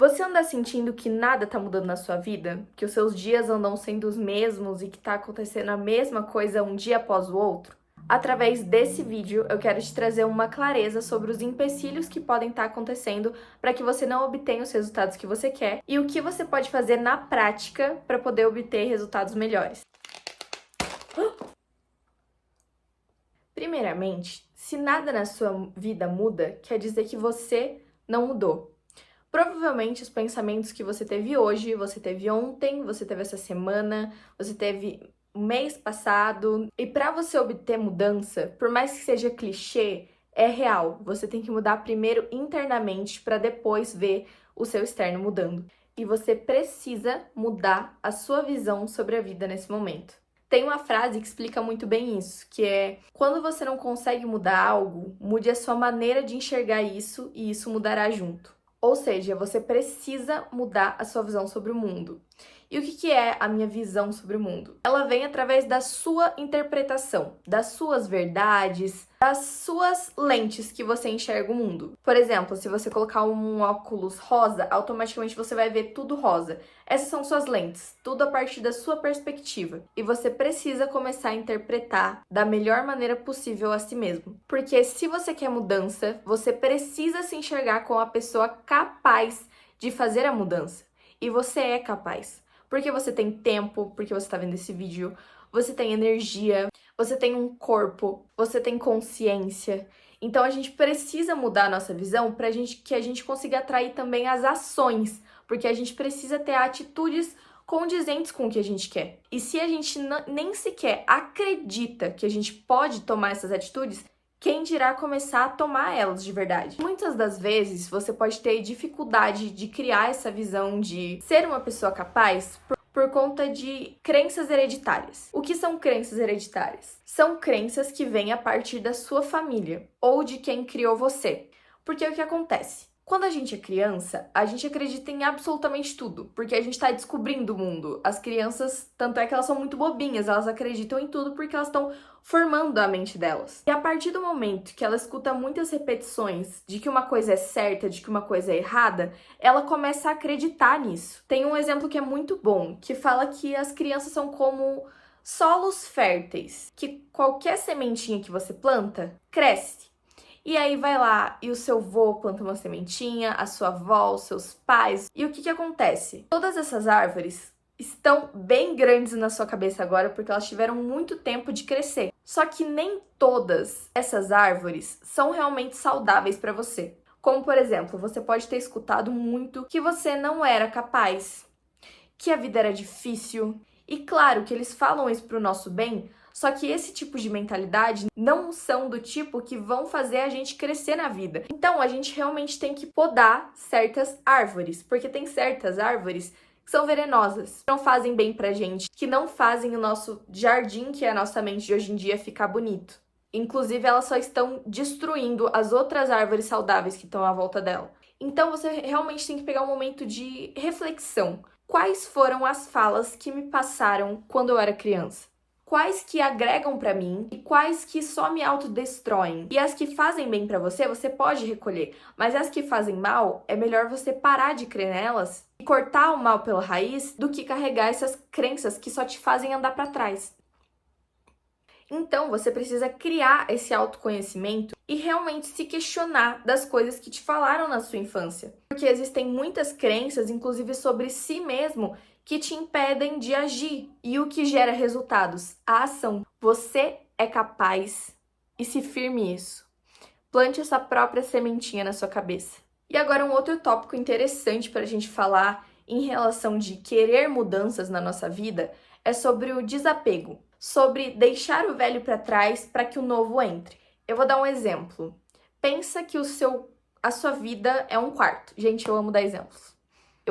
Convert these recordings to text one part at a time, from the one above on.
Você anda sentindo que nada tá mudando na sua vida? Que os seus dias andam sendo os mesmos e que tá acontecendo a mesma coisa um dia após o outro? Através desse vídeo, eu quero te trazer uma clareza sobre os empecilhos que podem estar acontecendo para que você não obtenha os resultados que você quer e o que você pode fazer na prática para poder obter resultados melhores. Primeiramente, se nada na sua vida muda, quer dizer que você não mudou. Provavelmente os pensamentos que você teve hoje, você teve ontem, você teve essa semana, você teve o mês passado. E para você obter mudança, por mais que seja clichê, é real. Você tem que mudar primeiro internamente para depois ver o seu externo mudando. E você precisa mudar a sua visão sobre a vida nesse momento. Tem uma frase que explica muito bem isso, que é: quando você não consegue mudar algo, mude a sua maneira de enxergar isso e isso mudará junto. Ou seja, você precisa mudar a sua visão sobre o mundo. E o que é a minha visão sobre o mundo? Ela vem através da sua interpretação, das suas verdades, das suas lentes que você enxerga o mundo. Por exemplo, se você colocar um óculos rosa, automaticamente você vai ver tudo rosa. Essas são suas lentes, tudo a partir da sua perspectiva. E você precisa começar a interpretar da melhor maneira possível a si mesmo. Porque se você quer mudança, você precisa se enxergar como a pessoa capaz de fazer a mudança. E você é capaz. Porque você tem tempo, porque você está vendo esse vídeo, você tem energia, você tem um corpo, você tem consciência. Então a gente precisa mudar a nossa visão para que a gente consiga atrair também as ações, porque a gente precisa ter atitudes condizentes com o que a gente quer. E se a gente nem sequer acredita que a gente pode tomar essas atitudes, quem dirá começar a tomar elas de verdade? Muitas das vezes você pode ter dificuldade de criar essa visão de ser uma pessoa capaz por conta de crenças hereditárias. O que são crenças hereditárias? São crenças que vêm a partir da sua família ou de quem criou você. Porque o que acontece? Quando a gente é criança, a gente acredita em absolutamente tudo, porque a gente está descobrindo o mundo. As crianças, tanto é que elas são muito bobinhas, elas acreditam em tudo porque elas estão formando a mente delas. E a partir do momento que ela escuta muitas repetições de que uma coisa é certa, de que uma coisa é errada, ela começa a acreditar nisso. Tem um exemplo que é muito bom, que fala que as crianças são como solos férteis, que qualquer sementinha que você planta, cresce. E aí vai lá e o seu avô planta uma sementinha, a sua avó, os seus pais. E o que acontece? Todas essas árvores estão bem grandes na sua cabeça agora porque elas tiveram muito tempo de crescer. Só que nem todas essas árvores são realmente saudáveis para você. Como, por exemplo, você pode ter escutado muito que você não era capaz, que a vida era difícil. E claro que eles falam isso pro nosso bem, só que esse tipo de mentalidade não são do tipo que vão fazer a gente crescer na vida. Então a gente realmente tem que podar certas árvores, porque tem certas árvores que são venenosas, que não fazem bem pra gente, que não fazem o nosso jardim, que é a nossa mente de hoje em dia, ficar bonito. Inclusive, elas só estão destruindo as outras árvores saudáveis que estão à volta dela. Então você realmente tem que pegar um momento de reflexão. Quais foram as falas que me passaram quando eu era criança? Quais que agregam pra mim e quais que só me autodestroem? E as que fazem bem pra você, você pode recolher, mas as que fazem mal, é melhor você parar de crer nelas e cortar o mal pela raiz do que carregar essas crenças que só te fazem andar pra trás. Então, você precisa criar esse autoconhecimento e realmente se questionar das coisas que te falaram na sua infância. Porque existem muitas crenças, inclusive sobre si mesmo, que te impedem de agir. E o que gera resultados? A ação. Você é capaz e se firme isso. Plante essa própria sementinha na sua cabeça. E agora um outro tópico interessante para a gente falar em relação de querer mudanças na nossa vida é sobre o desapego. Sobre deixar o velho para trás para que o novo entre. Eu vou dar um exemplo. Pensa que a sua vida é um quarto. Gente, eu amo dar exemplos.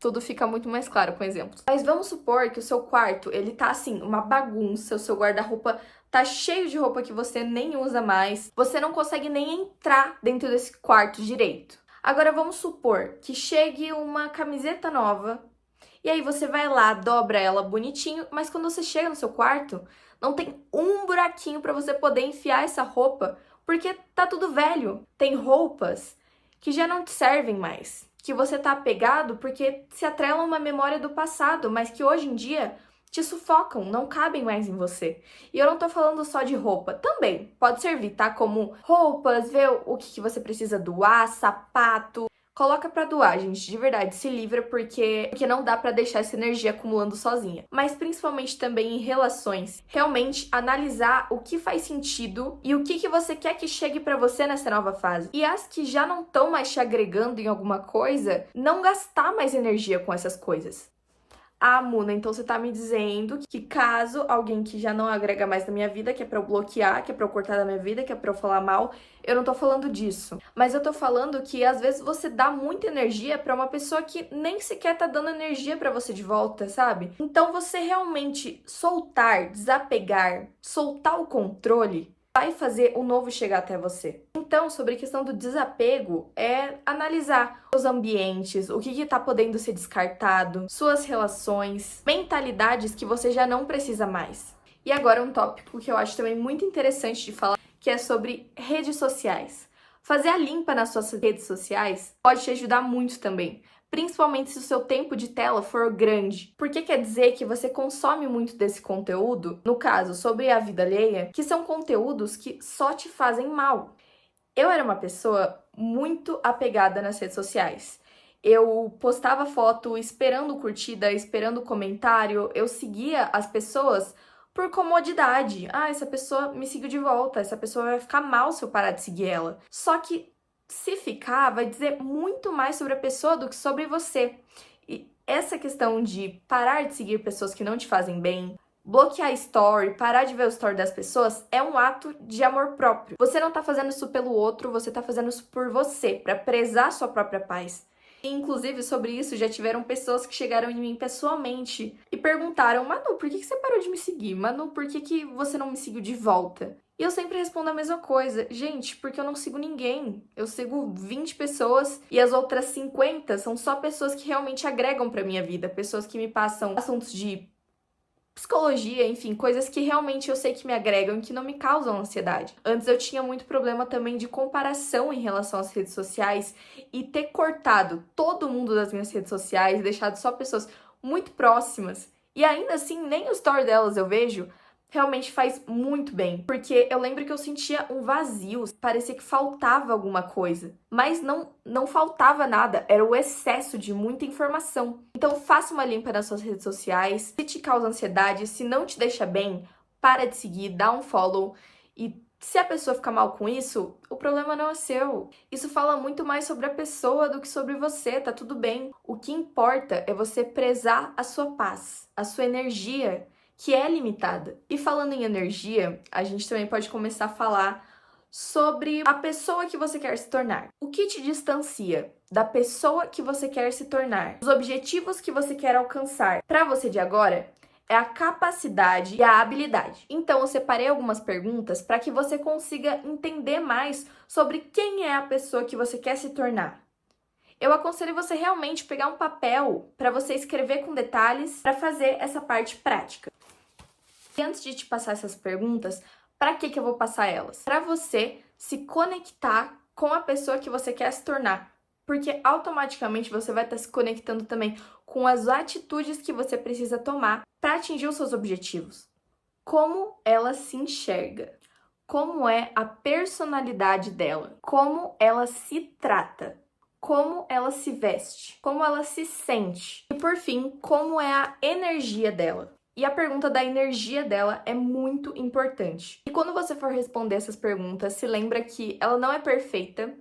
Tudo fica muito mais claro com exemplos. Mas vamos supor que o seu quarto, ele tá assim, uma bagunça, o seu guarda-roupa tá cheio de roupa que você nem usa mais, você não consegue nem entrar dentro desse quarto direito. Agora vamos supor que chegue uma camiseta nova, e aí você vai lá, dobra ela bonitinho, mas quando você chega no seu quarto, não tem um buraquinho para você poder enfiar essa roupa, porque tá tudo velho. Tem roupas que já não te servem mais, que você tá apegado porque se atrelam a uma memória do passado, mas que hoje em dia te sufocam, não cabem mais em você. E eu não tô falando só de roupa, também pode servir, tá? Como roupas, ver o que você precisa doar, sapato. Coloca pra doar, gente, de verdade, se livra porque não dá pra deixar essa energia acumulando sozinha. Mas principalmente também em relações, realmente analisar o que faz sentido e o que você quer que chegue pra você nessa nova fase. E as que já não estão mais te agregando em alguma coisa, não gastar mais energia com essas coisas. Ah, Muna, então você tá me dizendo que caso alguém que já não agrega mais na minha vida, que é pra eu bloquear, que é pra eu cortar da minha vida, que é pra eu falar mal, eu não tô falando disso. Mas eu tô falando que às vezes você dá muita energia pra uma pessoa que nem sequer tá dando energia pra você de volta, sabe? Então você realmente soltar, desapegar, soltar o controle vai fazer o novo chegar até você. Então, sobre a questão do desapego, é analisar os ambientes, o que está podendo ser descartado, suas relações, mentalidades que você já não precisa mais. E agora um tópico que eu acho também muito interessante de falar, que é sobre redes sociais. Fazer a limpa nas suas redes sociais pode te ajudar muito também. Principalmente se o seu tempo de tela for grande. Porque quer dizer que você consome muito desse conteúdo, no caso, sobre a vida alheia, que são conteúdos que só te fazem mal. Eu era uma pessoa muito apegada nas redes sociais. Eu postava foto esperando curtida, esperando comentário, eu seguia as pessoas por comodidade. Ah, essa pessoa me seguiu de volta, essa pessoa vai ficar mal se eu parar de seguir ela. Só que se ficar, vai dizer muito mais sobre a pessoa do que sobre você. E essa questão de parar de seguir pessoas que não te fazem bem, bloquear story, parar de ver o story das pessoas, é um ato de amor próprio. Você não tá fazendo isso pelo outro, você tá fazendo isso por você, pra prezar sua própria paz. E, inclusive, sobre isso, já tiveram pessoas que chegaram em mim pessoalmente e perguntaram: Manu, por que você parou de me seguir? Manu, por que você não me seguiu de volta? E eu sempre respondo a mesma coisa. Gente, porque eu não sigo ninguém. Eu sigo 20 pessoas e as outras 50 são só pessoas que realmente agregam pra minha vida. Pessoas que me passam assuntos de psicologia, enfim, coisas que realmente eu sei que me agregam e que não me causam ansiedade. Antes eu tinha muito problema também de comparação em relação às redes sociais e ter cortado todo mundo das minhas redes sociais, deixado só pessoas muito próximas. E ainda assim, nem o story delas eu vejo, realmente faz muito bem. Porque eu lembro que eu sentia um vazio, parecia que faltava alguma coisa. Mas não faltava nada, era o excesso de muita informação. Então faça uma limpa nas suas redes sociais. Se te causa ansiedade, se não te deixa bem, para de seguir, dá um follow. E se a pessoa ficar mal com isso, o problema não é seu. Isso fala muito mais sobre a pessoa do que sobre você, tá tudo bem. O que importa é você prezar a sua paz, a sua energia, que é limitada. E falando em energia, a gente também pode começar a falar sobre a pessoa que você quer se tornar. O que te distancia da pessoa que você quer se tornar? Os objetivos que você quer alcançar. Para você de agora, é a capacidade e a habilidade. Então, eu separei algumas perguntas para que você consiga entender mais sobre quem é a pessoa que você quer se tornar. Eu aconselho você realmente pegar um papel para você escrever com detalhes para fazer essa parte prática. E antes de te passar essas perguntas, para que eu vou passar elas? Para você se conectar com a pessoa que você quer se tornar. Porque automaticamente você vai estar se conectando também com as atitudes que você precisa tomar para atingir os seus objetivos. Como ela se enxerga? Como é a personalidade dela? Como ela se trata? Como ela se veste? Como ela se sente? E por fim, como é a energia dela? E a pergunta da energia dela é muito importante. E quando você for responder essas perguntas, se lembra que ela não é perfeita,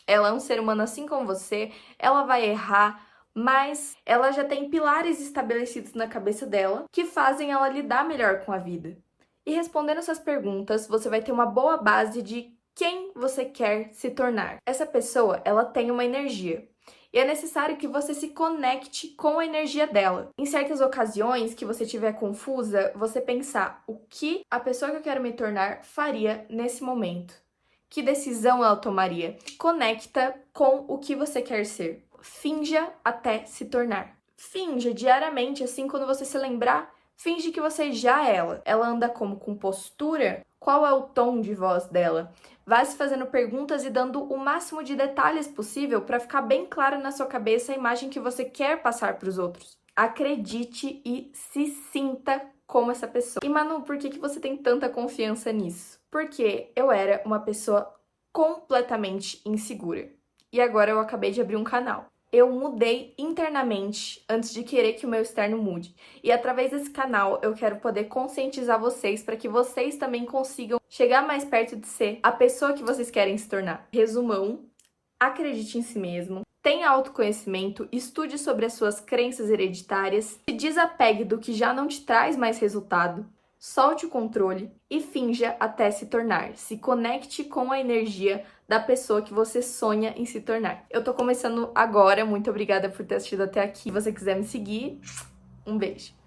ela é um ser humano assim como você, ela vai errar, mas ela já tem pilares estabelecidos na cabeça dela que fazem ela lidar melhor com a vida. E respondendo essas perguntas, você vai ter uma boa base de quem você quer se tornar. Essa pessoa, ela tem uma energia. E é necessário que você se conecte com a energia dela. Em certas ocasiões que você estiver confusa, você pensar o que a pessoa que eu quero me tornar faria nesse momento. Que decisão ela tomaria? Conecta com o que você quer ser. Finja até se tornar. Finja diariamente, assim, quando você se lembrar, finge que você já é ela. Ela anda como? Com postura? Qual é o tom de voz dela? Vá se fazendo perguntas e dando o máximo de detalhes possível para ficar bem claro na sua cabeça a imagem que você quer passar para os outros. Acredite e se sinta como essa pessoa. E Manu, por que você tem tanta confiança nisso? Porque eu era uma pessoa completamente insegura. E agora eu acabei de abrir um canal. Eu mudei internamente antes de querer que o meu externo mude. E através desse canal eu quero poder conscientizar vocês para que vocês também consigam chegar mais perto de ser a pessoa que vocês querem se tornar. Resumão, acredite em si mesmo, tenha autoconhecimento, estude sobre as suas crenças hereditárias, se desapegue do que já não te traz mais resultado, solte o controle e finja até se tornar. Se conecte com a energia da pessoa que você sonha em se tornar. Eu tô começando agora, muito obrigada por ter assistido até aqui. Se você quiser me seguir, um beijo.